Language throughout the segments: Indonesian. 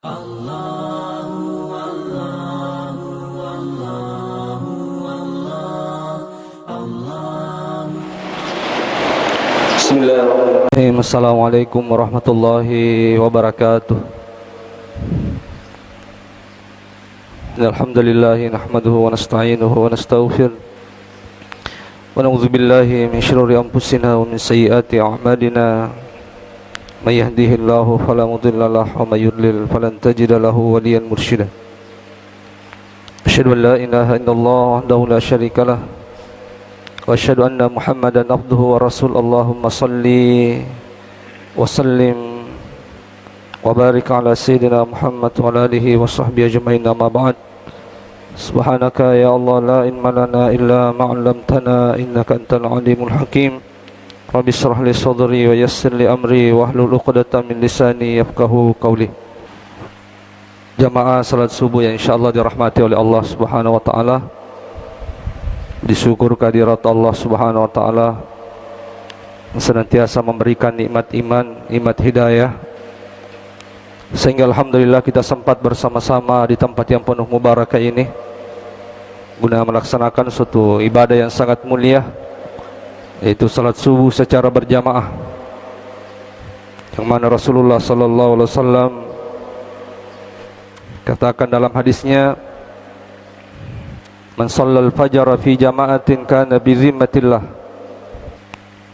Bismillahirrahmanirrahim. Assalamualaikum warahmatullahi wabarakatuh. Alhamdulillahi nahmaduhu wa nasta'inuhu wa nastaghfir wa na'udzu billahi min shururi anfusina wa min sayyiati a'malina. May yahdihillahu fala mudilla lahu wa may yudlil falan tajida lahu waliyan mursyida. Asyhadu an la ilaha illallah wahdahu la syarika lah wa asyhadu anna Muhammadan abduhu wa rasul. Allahumma salli wa sallim wa barik ala sayyidina Muhammad wa ala alihi wa sahbihi ajma'in. Amma ba'd. Subhanaka ya Allah la ilma lana illa ma 'allamtana innaka antal alimul hakim. Rabbi shrah li sadri wa yassir li amri wahlul 'uqdatam min lisani yafqahu qawli. Jamaah salat subuh yang insyaallah dirahmati oleh Allah Subhanahu wa taala. Disyukur kehadirat Allah Subhanahu wa taala yang senantiasa memberikan nikmat iman, nikmat hidayah, sehingga alhamdulillah kita sempat bersama-sama di tempat yang penuh mubarakah ini guna melaksanakan suatu ibadah yang sangat mulia, yaitu salat subuh secara berjamaah, yang mana Rasulullah sallallahu alaihi wasallam katakan dalam hadisnya, man shallal fajra fi jama'atin kana bi zimmatillah.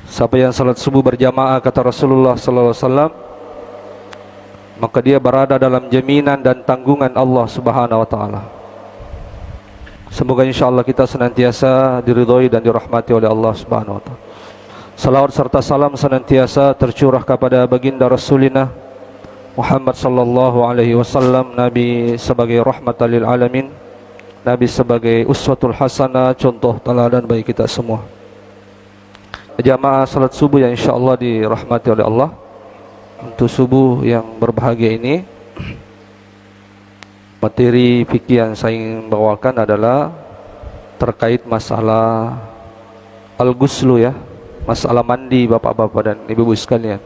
Siapa yang salat subuh berjamaah, kata Rasulullah sallallahu alaihi wasallam, maka dia berada dalam jaminan dan tanggungan Allah Subhanahu wa taala. Semoga insyaallah kita senantiasa diridhoi dan dirahmati oleh Allah Subhanahu wa taala. Salawat serta salam senantiasa tercurah kepada baginda Rasulina Muhammad sallallahu alaihi wasallam, Nabi sebagai rahmatan lil alamin, Nabi sebagai uswatul hasanah, contoh teladan bagi kita semua. Jamaah salat subuh yang insyaallah dirahmati oleh Allah, untuk subuh yang berbahagia ini, materi fikih yang saya ingin bawakan adalah terkait masalah al-ghuslu, ya, masalah mandi bapak-bapak dan ibu-ibu sekalian.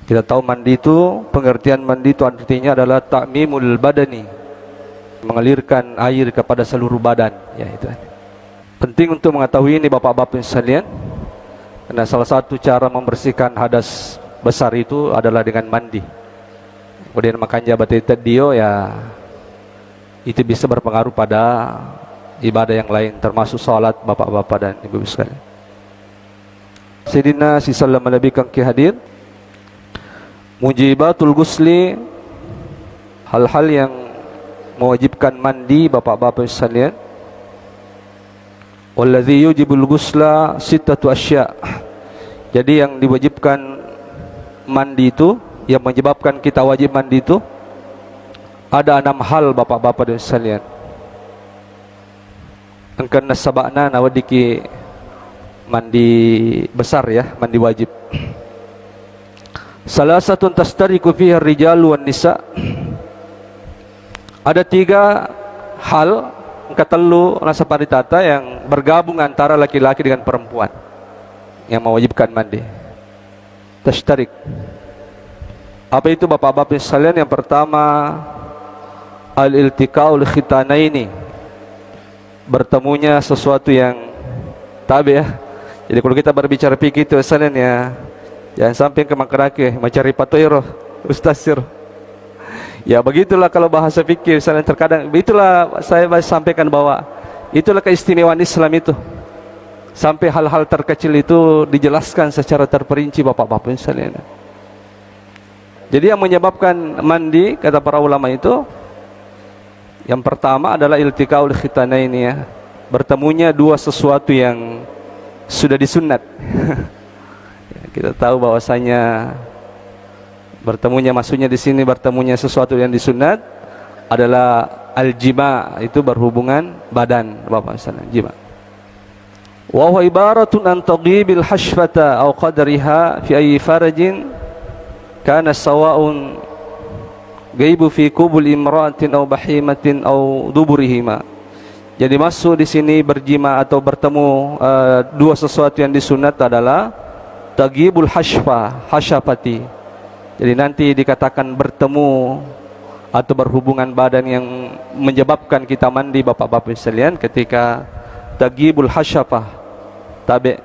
Kita tahu mandi itu, pengertian mandi itu artinya adalah ta'mimul badani, mengalirkan air kepada seluruh badan, ya itu. Penting untuk mengetahui ini bapak-bapak sekalian, karena salah satu cara membersihkan hadas besar itu adalah dengan mandi. Kemudian makan jabat dia, ya itu bisa berpengaruh pada ibadah yang lain, termasuk salat bapak-bapak dan ibu-ibu sekalian. Sayyidina sallallahu alaihi wasallam hadir. Mujibatul ghusli, hal-hal yang mewajibkan mandi bapak-bapak sekalian. Wallazi yujibul ghusla sittatu asya'. Jadi yang diwajibkan mandi itu, yang menyebabkan kita wajib mandi itu ada 6 hal bapak-bapak dan sekalian. Engkan sabakna nawadiki mandi besar, ya, mandi wajib. Salah satu tastariku fiha rijal wan nisa. Ada 3 hal ketelu rasa paritata yang bergabung antara laki-laki dengan perempuan yang mewajibkan mandi. Tashtarik. Apa itu bapak-bapak sekalian? Yang pertama, al-iltiqaul khitanaini, bertemunya sesuatu yang tabi, ya. Jadi kalau kita berbicara fikih itu sekalian, ya, jangan sampai ke makarake mencari patoiro ustazir. Ya begitulah kalau bahasa fikih misalnya, terkadang itulah saya sampaikan bahwa itulah keistimewaan Islam itu, sampai hal-hal terkecil itu dijelaskan secara terperinci bapak-bapak sekalian. Jadi yang menyebabkan mandi, kata para ulama itu, yang pertama adalah iltiqaul khitanaini, ya, bertemunya 2 sesuatu yang sudah disunat. Kita tahu bahwasanya bertemunya, maksudnya di sini bertemunya sesuatu yang disunat adalah al-jima, itu berhubungan badan bapak sekalian, jima. Wa huwa ibaratun an taghibil hashfata aw qadriha fi ayyi farajin kana sawa'un ghaibu fi qubul imra'atin aw bahimatin aw duburihima. Jadi masuk di sini berjima atau bertemu 2 sesuatu yang disunat adalah taghibul hashfa, hasyafati, Jadi nanti dikatakan bertemu atau berhubungan badan yang menyebabkan kita mandi, bapak-bapak sekalian, ketika tagibul hasyafah, tabe,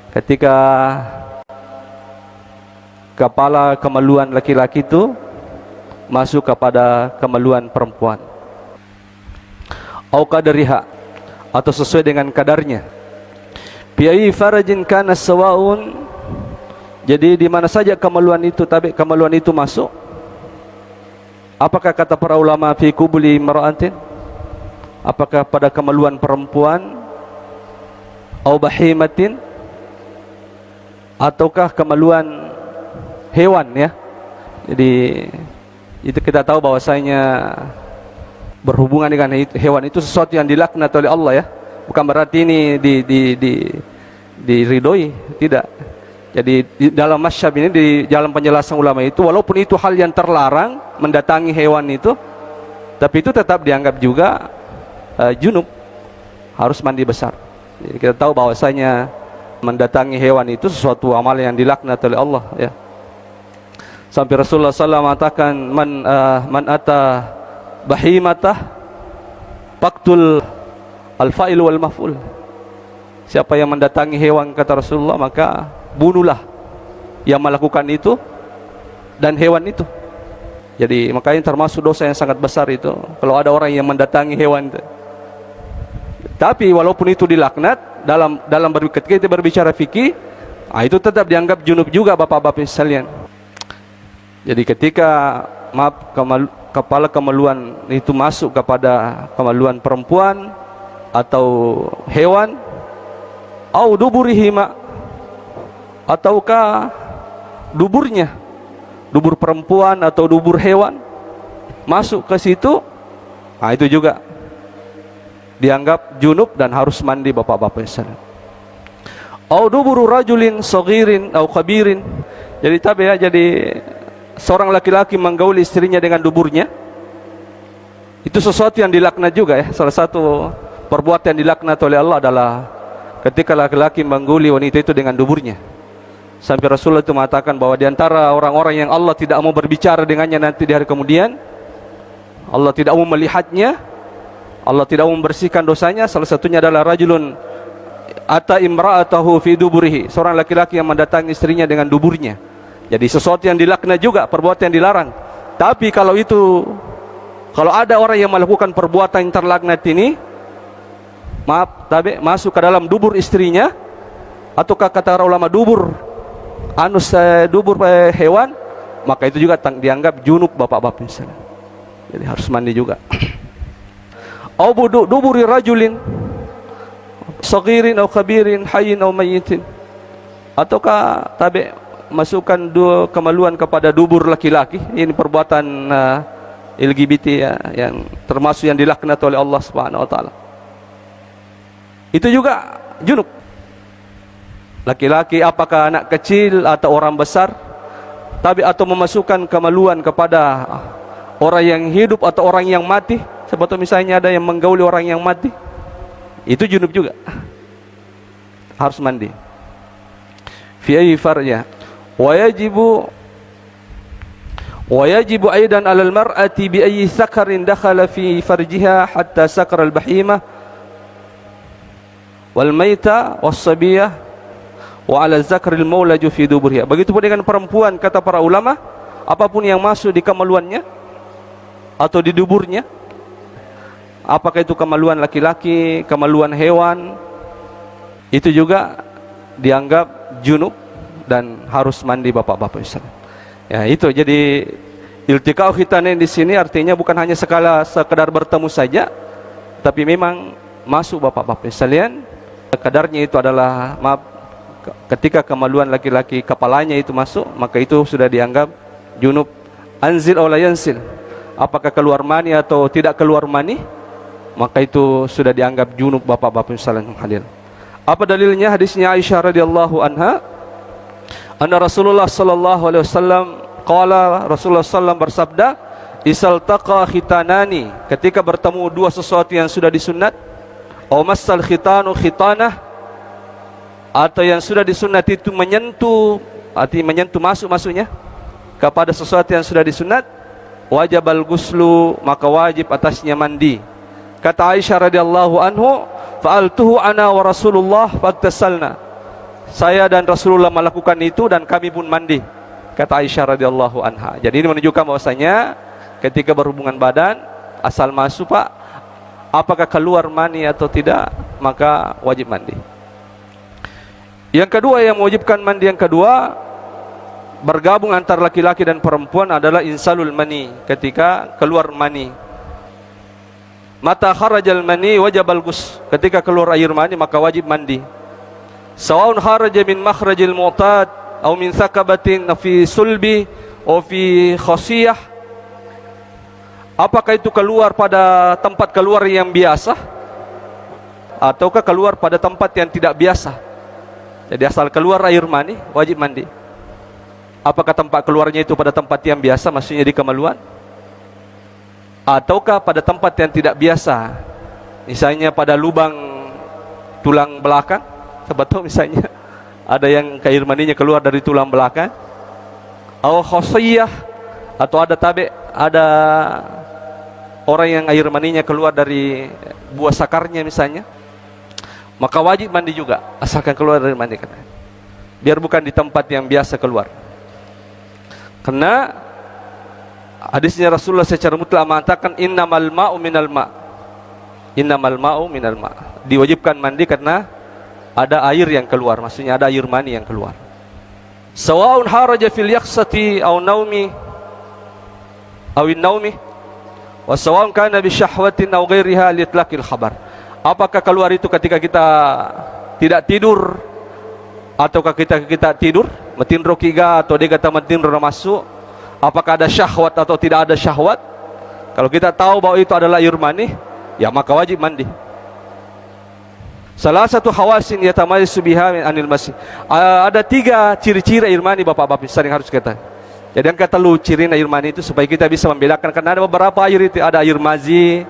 ketika kepala kemaluan laki-laki itu masuk kepada kemaluan perempuan, au qadariha, atau sesuai dengan kadarnya, bi ayyi farajin kana sawaun. Jadi di mana saja kemaluan itu, tabe, kemaluan itu masuk, apakah kata para ulama fi kubuli mar'atin, apakah pada kemaluan perempuan, au bahimatin, ataukah kemaluan hewan, ya. Jadi itu kita tahu bahwasanya berhubungan dengan hewan itu sesuatu yang dilaknat oleh Allah, ya. Bukan berarti ini diridhoi, tidak. Jadi di dalam masyhab ini, di dalam penjelasan ulama itu, walaupun itu hal yang terlarang mendatangi hewan itu, tapi itu tetap dianggap juga junub, harus mandi besar. Jadi kita tahu bahwasanya mendatangi hewan itu sesuatu amal yang dilaknat oleh Allah, ya. Sampai Rasulullah SAW mengatakan, man ata bahimatah faqtul al-fa'il wal maf'ul. Siapa yang mendatangi hewan, kata Rasulullah, maka bunuhlah yang melakukan itu dan hewan itu. Jadi makanya termasuk dosa yang sangat besar itu kalau ada orang yang mendatangi hewan itu. Tapi walaupun itu dilaknat, ketika kita berbicara fikih, itu tetap dianggap junub juga, bapak-bapak sekalian. Jadi ketika kepala kemaluan itu masuk kepada kemaluan perempuan atau hewan, au duburihima, ataukah duburnya, dubur perempuan atau dubur hewan masuk ke situ, itu juga dianggap junub dan harus mandi, bapak-bapak sekalian. Au duburu rajulin saghirin au kabirin. Jadi tabe, ya, jadi seorang laki-laki menggauli istrinya dengan duburnya, itu sesuatu yang dilaknat juga, ya. Salah satu perbuatan yang dilaknat oleh Allah adalah ketika laki-laki menggauli wanita itu dengan duburnya. Sampai Rasulullah itu mengatakan bahwa di antara orang-orang yang Allah tidak mau berbicara dengannya nanti di hari kemudian, Allah tidak mau melihatnya, Allah tidak mau membersihkan dosanya, salah satunya adalah rajulun ata imra'atahu fi duburihi, seorang laki-laki yang mendatangi istrinya dengan duburnya. Jadi sesuatu yang dilaknat juga, perbuatan yang dilarang. Tapi kalau ada orang yang melakukan perbuatan yang terlaknat ini, masuk ke dalam dubur istrinya, ataukah kata ulama dubur hewan, maka itu juga dianggap junub, bapak-bapak misalnya. Jadi harus mandi juga. Au duburi rajulin saghirin au kabirin hayyin au mayyitin, ataukah masukkan dua kemaluan kepada dubur laki-laki. Ini perbuatan LGBT, ya, yang termasuk yang dilaknat oleh Allah Subhanahu wa taala. Itu juga junub. Laki-laki, apakah anak kecil atau orang besar, atau memasukkan kemaluan kepada orang yang hidup atau orang yang mati, seperti misalnya ada yang menggauli orang yang mati, itu junub juga, harus mandi. Fi ayyi farja wa yajibu aidan 'alal mar'ati bi ayyi sakarin dakhala fi farjiha hatta sakar al-bahimah wal maita was sabiyah wa 'ala zakril maulaju fi duburiha. Begitu pun dengan perempuan, kata para ulama, apapun yang masuk di kemaluannya atau di duburnya, apakah itu kemaluan laki-laki, kemaluan hewan, itu juga dianggap junub dan harus mandi, bapak-bapak sekalian. Ya, itu jadi iltiqa'u khitanin di sini artinya bukan hanya sekedar bertemu saja, tapi memang masuk, bapak-bapak sekalian. Kadarnya itu adalah, ketika kemaluan laki-laki kepalanya itu masuk, maka itu sudah dianggap junub. Anzil aw la yansil, apakah keluar mani atau tidak keluar mani, maka itu sudah dianggap junub, bapak-bapak sekalian hadir. Apa dalilnya? Hadisnya Aisyah radhiyallahu anha, anna Rasulullah sallallahu alaihi wasallam qala, Rasulullah sallallahu bersabda, isal taqa khitanani, ketika bertemu dua sesuatu yang sudah disunat, aw massal khitanu khitanah, atau yang sudah disunat itu menyentuh, arti menyentuh, masuknya kepada sesuatu yang sudah disunat, wajibal guslu, maka wajib atasnya mandi. Kata Aisyah radhiyallahu anhu, fa'altuhu ana wa Rasulullah fagtasalna. Saya dan Rasulullah melakukan itu dan kami pun mandi. Kata Aisyah radhiyallahu anha. Jadi ini menunjukkan bahwasanya ketika berhubungan badan, asal masuk Pak, apakah keluar mani atau tidak, maka wajib mandi. Yang kedua yang mewajibkan mandi yang kedua, bergabung antara laki-laki dan perempuan adalah insalul mani, ketika keluar mani. Mata kharajal mani wajibal ghusl, ketika keluar air mani maka wajib mandi. Sawaun kharaja min makhrajil mu'tad aw min thakabatin fi sulbi aw fi khasiyah, apakah itu keluar pada tempat keluar yang biasa ataukah keluar pada tempat yang tidak biasa. Jadi asal keluar air mani wajib mandi. Apakah tempat keluarnya itu pada tempat yang biasa, maksudnya di kemaluan, ataukah pada tempat yang tidak biasa, misalnya pada lubang tulang belakang. Sebab misalnya ada yang air maninya keluar dari tulang belakang, atau khosiyah, atau ada orang yang air maninya keluar dari buah sakarnya misalnya, maka wajib mandi juga asalkan keluar dari mandi, biar bukan di tempat yang biasa keluar. Karena hadisnya Rasulullah secara mutlak mengatakan innamal ma'u minal ma', innamal ma'u minal ma', diwajibkan mandi karena ada air yang keluar, maksudnya ada air mani yang keluar. Sawaun haraja fil yakhsati aw naumi awin naumi wa sawaun kana bi syahwatin aw ghairiha li itlaqil khabar. Apakah keluar itu ketika kita tidak tidur ataukah kita tidur matinro kiga atau dia kata matinro masuk, apakah ada syahwat atau tidak ada syahwat? Kalau kita tahu bahwa itu adalah air mani, ya maka wajib mandi. Salah satu hawasin yatamayyazu biha anil masih. Ada 3 ciri-ciri air mani Bapak-bapak sering harus kita. Jadi yang kata lu ciri air mani itu supaya kita bisa membedakan, karena ada beberapa air itu, ada air mazi,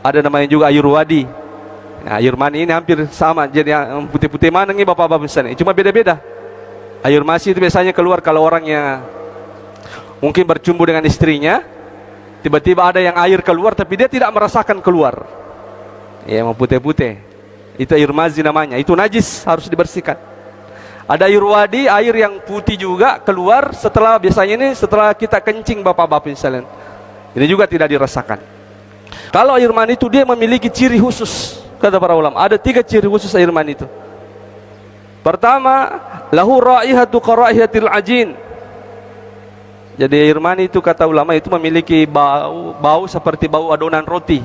ada namanya juga air wadi. Nah, air mani ini hampir sama, jadi yang putih-putih mana nih Bapak-bapak misalnya, cuma beda-beda. Air mazi itu biasanya keluar kalau orangnya mungkin bercumbu dengan istrinya, tiba-tiba ada yang air keluar tapi dia tidak merasakan keluar. Ya, mau putih-putih. Itu air mazi namanya, itu najis, harus dibersihkan. Ada air wadi, air yang putih juga keluar setelah, biasanya ini setelah kita kencing Bapak-bapak misalnya. Ini juga tidak dirasakan. Kalau air mani itu dia memiliki ciri khusus, kata para ulama. Ada 3 ciri khusus air mani itu. Pertama, lahu raihatu qaraihatil ajin. Jadi air mani itu kata ulama itu memiliki bau seperti bau adonan roti.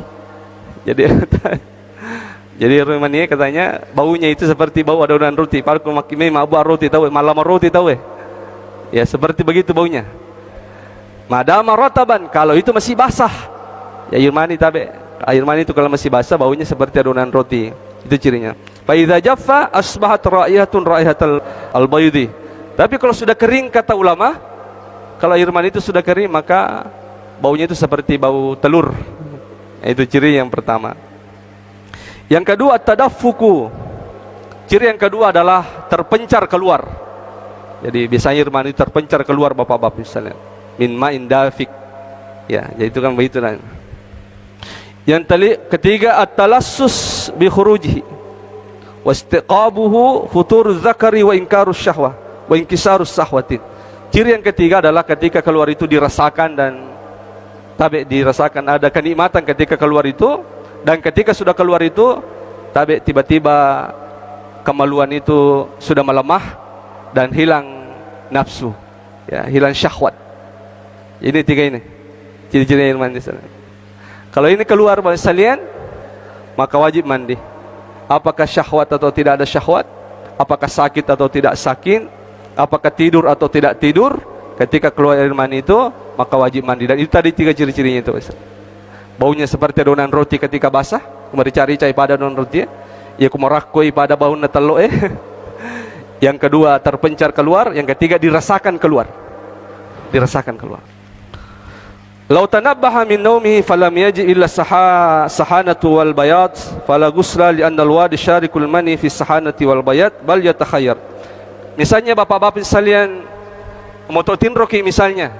Jadi air mani katanya baunya itu seperti bau adonan roti. Parku makime mabu roti tahu, malam roti tahu. Ya seperti begitu baunya. Madama rotaban, kalau itu masih basah, ya air mani tabe. Air mani itu kalau masih basah baunya seperti adonan roti. Itu cirinya. Fa idza jaffa asbahat ra'ihatun ra'ihatal albaydi. Tapi kalau sudah kering kata ulama, kalau air mani itu sudah kering maka baunya itu seperti bau telur. Itu ciri yang pertama. Yang kedua tadaffuku. Ciri yang kedua adalah terpencar keluar. Jadi biasanya air mani terpencar keluar Bapak-bapak misalnya. Min ma'in dafik. Ya, jadi itu kan begitu lah. Yang ketiga at-talassus bi khurujihi wa istiqabuhu futur zakari wa inkarus syahwah wa inkisarus sahwatin. Ciri yang ketiga adalah ketika keluar itu dirasakan dan dirasakan ada kenikmatan ketika keluar itu, dan ketika sudah keluar itu tiba-tiba kemaluan itu sudah melemah dan hilang nafsu, ya, hilang syahwat. Ini 3 ini ciri-ciri air mani. Kalau ini keluar sekalian, maka wajib mandi. Apakah syahwat atau tidak ada syahwat, apakah sakit atau tidak sakit, apakah tidur atau tidak tidur, ketika keluar air mani itu maka wajib mandi. Dan itu tadi 3 ciri-cirinya itu. Baunya seperti adonan roti ketika basah, kemari cari pada adonan roti, ya kumarakoi pada bau netelo. Yang kedua terpencar keluar, yang ketiga dirasakan keluar. Dirasakan keluar. Lau tanabbaha min naumihi falam yaji illa sahanatu wal bayat fala ghusla li anna al-wadi syarikul mani fi sahanati wal bayat bal yatakhayyar. Misalnya Bapak-bapak sekalian mototin roki misalnya,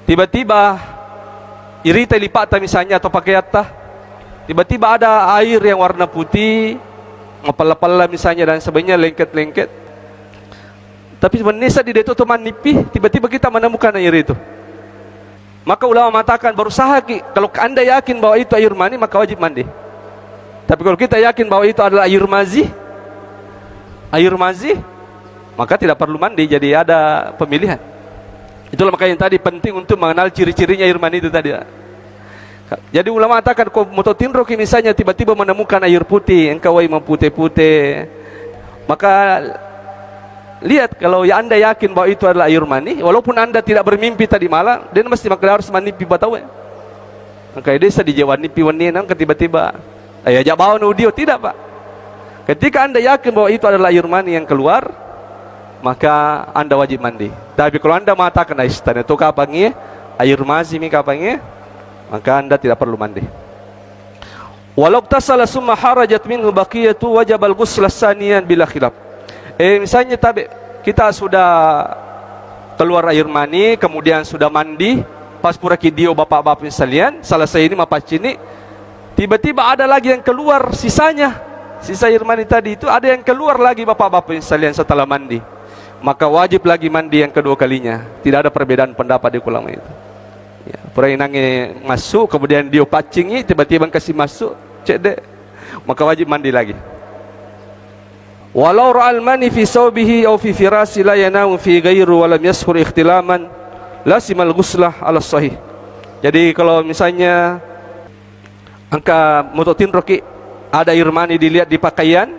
tiba-tiba irita lipata misalnya atau pakai atta, tiba-tiba ada air yang warna putih, ngepala-pala misalnya dan sebagainya, lengket-lengket. Tapi menesa di deto teman nipi, tiba-tiba kita menemukan air itu. Maka ulama mengatakan berusaha kalau anda yakin bahwa itu air mani maka wajib mandi. Tapi kalau kita yakin bahwa itu adalah air mazi, maka tidak perlu mandi. Jadi ada pemilihan. Itulah makanya tadi penting untuk mengenal ciri-cirinya air mani itu tadi. Jadi ulama mengatakan kalau mototin roki misalnya tiba-tiba menemukan air putih, engkau memputih-putih, maka lihat kalau ya anda yakin bahwa itu adalah air mani, walaupun anda tidak bermimpi tadi malam, dia mesti harus mimpi batawe. Maka dia di Jawa mimpi wanita tiba-tiba ayah jabau nudio, tidak pak. Ketika anda yakin bahwa itu adalah air mani yang keluar, maka anda wajib mandi. Tapi kalau anda mengatakan istan itu kapangi air mazi mi kapangi, maka anda tidak perlu mandi. Walau tasala summa harajat minhu baqiyatu wajib al-ghusl saniyan bila khilaf. Misalnya kita sudah keluar air mani, kemudian sudah mandi, pas pura kidio bapak-bapak sekalian, selesai ini mapacini, tiba-tiba ada lagi yang keluar sisanya, sisa air mani tadi itu ada yang keluar lagi bapak-bapak sekalian setelah mandi, maka wajib lagi mandi yang kedua kalinya. Tidak ada perbedaan pendapat di ulama itu. Ya, pura inangnya masuk, kemudian dia pacingi, tiba-tiba kasih masuk, cek deh, maka wajib mandi lagi. Walau ra'al mani fi sawbihi aw fi firasi la yanamu fi ghairu wa lam yaskhur ikhtilaman lasimal ghuslah ala sahih. Jadi kalau misalnya angka mototin roki ada air mani dilihat di pakaian,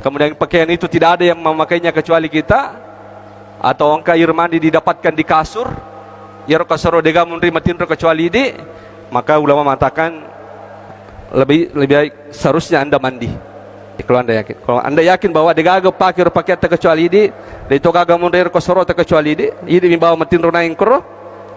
kemudian pakaian itu tidak ada yang memakainya kecuali kita, atau angka air mani didapatkan di kasur, ya kasuro dega menerima tinro kecuali di, maka ulama mengatakan lebih baik seharusnya anda mandi. Kalau anda yakin bahwa degaga pakai terkecuali di itu gaga mundur kosoro terkecuali di ini bawa matin ronaing kro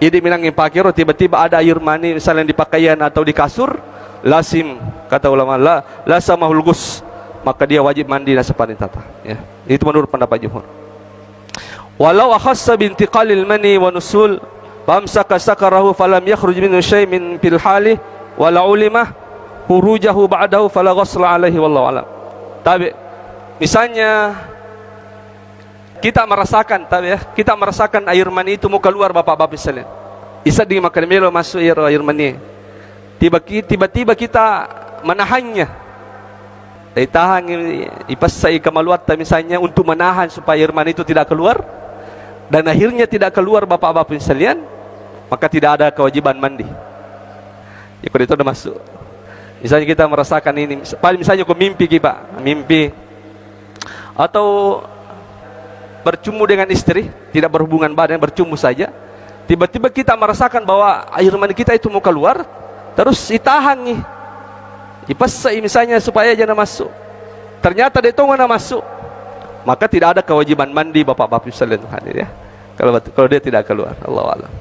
ini minangin pakiro, tiba-tiba ada air mani misalnya di pakaian atau di kasur, lasim kata ulama la samahul ghus, maka dia wajib mandi dan sepanin tata ya. Itu menurut pendapat jumhur. Walau akhassa bintiqalil mani wa nusul famsaka sakarahu falam yakhruj minhu syai' min fil hali wala ulimah hurujahu ba'dahu fala ghusla alaihi wallahu alam. Tapi misalnya kita merasakan air mani itu mau keluar bapak-bapak sekalian. Isa di makan melo masuk air mani. Tiba-tiba kita menahannya. Ditahan ipasai kamaluat misalnya untuk menahan supaya air mani itu tidak keluar, dan akhirnya tidak keluar bapak-bapak sekalian, maka tidak ada kewajiban mandi. Ya kalau itu sudah masuk. Misalnya kita merasakan ini, misalnya kau mimpi atau bercumbu dengan istri, tidak berhubungan badan, bercumbu saja, tiba-tiba kita merasakan bahwa air mani kita itu mau keluar, terus ditahan nih, dipasai misalnya supaya jangan masuk, ternyata dia tahu mana masuk, maka tidak ada kewajiban mandi bapak-bapak sekalian hadir ya, kalau dia tidak keluar. Allahu a'lam.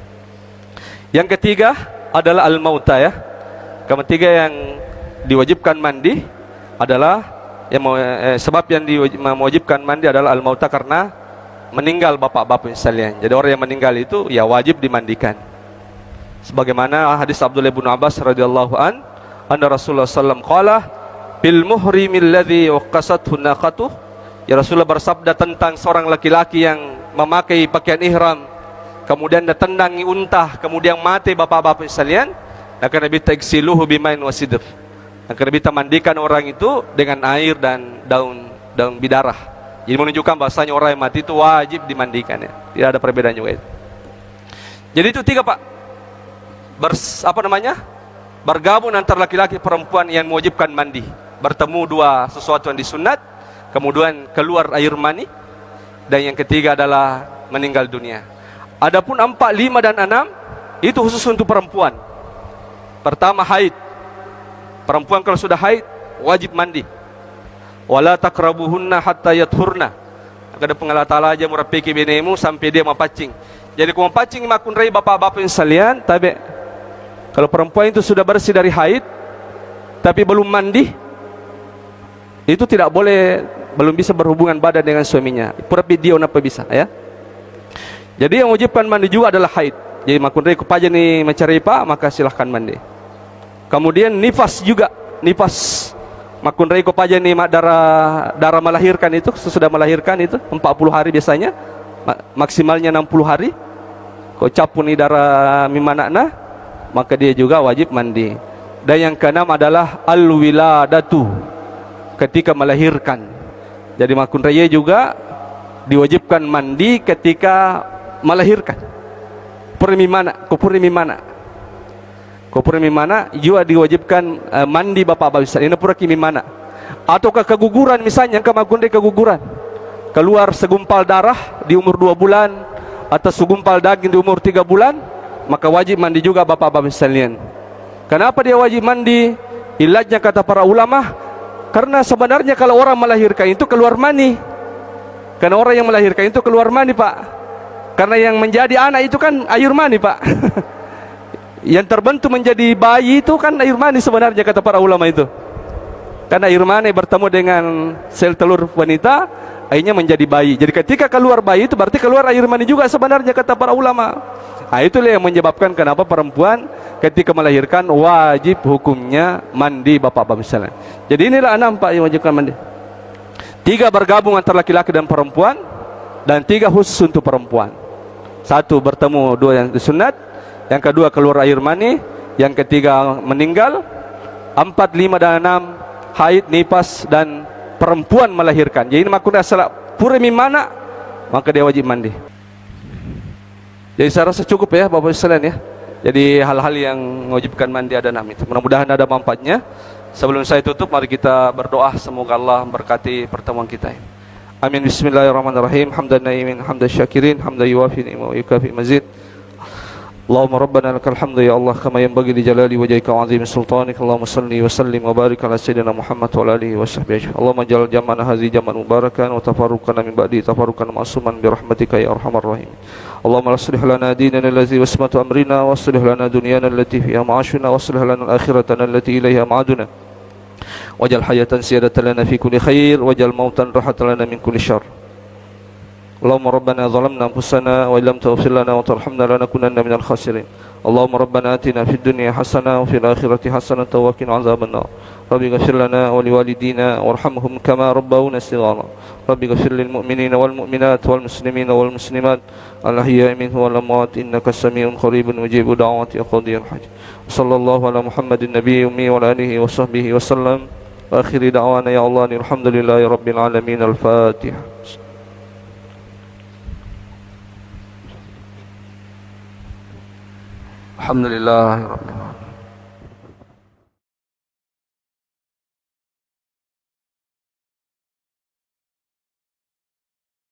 Yang ketiga adalah al-mauta ya. Ketiga yang diwajibkan mandi adalah sebab yang mewajibkan mandi adalah al-mauta, karena meninggal bapak-bapak sekalian. Jadi orang yang meninggal itu ya wajib dimandikan. Sebagaimana hadis Abdullah bin Abbas radhiyallahu anna Rasulullah sallallahu alaihi wasallam qala bil muhrimil ladzi waqasathu naqatuh. Ya Rasulullah bersabda tentang seorang laki-laki yang memakai pakaian ihram, kemudian ditandangi unta, kemudian mati bapak-bapak sekalian, maka Nabi tagsiluhu bimain wasidr. Maka Nabi mandikan orang itu dengan air dan daun bidarah. Jadi menunjukkan bahasanya orang yang mati itu wajib dimandikan ya. Tidak ada perbedaan juga itu. Jadi itu tiga pak. Bergabung antara laki-laki perempuan yang mewajibkan mandi. Bertemu dua sesuatu yang disunat, kemudian keluar air mani, dan yang ketiga adalah meninggal dunia. Adapun 4, 5 dan 6 itu khusus untuk perempuan. Pertama haid. Perempuan kalau sudah haid wajib mandi. Wala takrabuhunna hatta yathurna. Ada pengalat Allah aja murapiki benemu sampai dia mapacing. Jadi kalau mapacing makun rai bapak-bapak yang sekalian, tapi kalau perempuan itu sudah bersih dari haid tapi belum mandi, itu tidak boleh, belum bisa berhubungan badan dengan suaminya. Pura video napa bisa ya. Jadi yang wajibkan mandi juga adalah haid. Jadi makundai kupaja ni mencari pa, maka silahkan mandi. Kemudian nifas juga, nifas. Makundai kupaja ni darah melahirkan itu, sesudah melahirkan itu 40 hari biasanya, maksimalnya 60 hari. Kau capu ni darah mimanakna, maka dia juga wajib mandi. Dan yang keenam adalah al-wiladatu, ketika melahirkan. Jadi makundai juga diwajibkan mandi ketika melahirkan. Purimi mana? Juga diwajibkan mandi bapak-bapak besar. Ini pura kimi mana? Ataukah keguguran misalnya, kemagunde keguguran, keluar segumpal darah di umur 2 bulan atau segumpal daging di umur 3 bulan, maka wajib mandi juga bapak-bapak sekalian. Kenapa dia wajib mandi? Ilahnya kata para ulama, karena sebenarnya kalau orang melahirkan itu keluar mani. Karena orang yang melahirkan itu keluar mani, Pak. Karena yang menjadi anak itu kan air mani, Pak. Yang terbentuk menjadi bayi itu kan air mani sebenarnya kata para ulama itu. Karena air mani bertemu dengan sel telur wanita, akhirnya menjadi bayi. Jadi ketika keluar bayi itu berarti keluar air mani juga sebenarnya kata para ulama. Nah, itulah yang menyebabkan kenapa perempuan ketika melahirkan wajib hukumnya mandi bapak-bapak misalnya. Jadi inilah 6, Pak, yang wajibkan mandi. 3 bergabung antara laki-laki dan perempuan, dan 3 khusus untuk perempuan. 1 bertemu, 2 yang disunat, yang kedua keluar air mani, yang ketiga meninggal, 4, 5 dan 6 haid, nifas, dan perempuan melahirkan. Jadi ini maksudnya salah purimi mana, maka dia wajib mandi. Jadi saya rasa cukup ya Bapak sekalian ya. Jadi hal-hal yang mewajibkan mandi ada 6 itu. Mudah-mudahan ada manfaatnya. Sebelum saya tutup, mari kita berdoa semoga Allah memberkati pertemuan kita ini. Amin. Bismillahirrahmanirrahim. Hamdan naimin, hamdan syakirin, hamdan yuwafi ni'ma wa yukafi mazid. Allahumma rabbana lakal hamdu ya Allah kama yanbaghi li jalali wajhika wa 'azimi sultanik. Allahumma salli wa sallim wa barik ala sayyidina Muhammad wa ala alihi wa sahbihi ajma'in. Allahumma ja'al jam'ana hadhihi jam'an mubarakan wa tafarruqana min ba'di tafarruqan ma'suman bi rahmatika ya arhamar rahim. Allahumma aslih lana dinana allazi wasmatu amrina wa aslih lana dunyana allati fiha ma'ashuna wa aslih lana akhiratana allati ilayha ma'aduna. Waj'al hayatan siyadatan lana fi kulli khair waj'al mautan rahatan lana min kulli syarr. Allahumma rabbana zalamna anfusana wa illam taghfir lana wa tarhamna lanakunanna minal khasirin. Allahumma rabbana atina fid dunya hasanah wa fil akhirati hasanah wa qina adzabannar. Rabbi ighfir lana wa liwalidina warhamhum kama rabbawna shighara. Rabbi ighfir lil mu'minina wal mu'minat wal muslimina wal muslimat al ahya'i minhum wal amwat innaka samii'un qaribun mujibu da'wati ya qadiyal hajj. Sallallahu ala Muhammadin nabiyyi ummi wa ala alihi wa sahbihi wa sallam. Wa akhiri da'wana ya Allah alhamdulillahi rabbil alamin. Al-Fatihah. Alhamdulillah.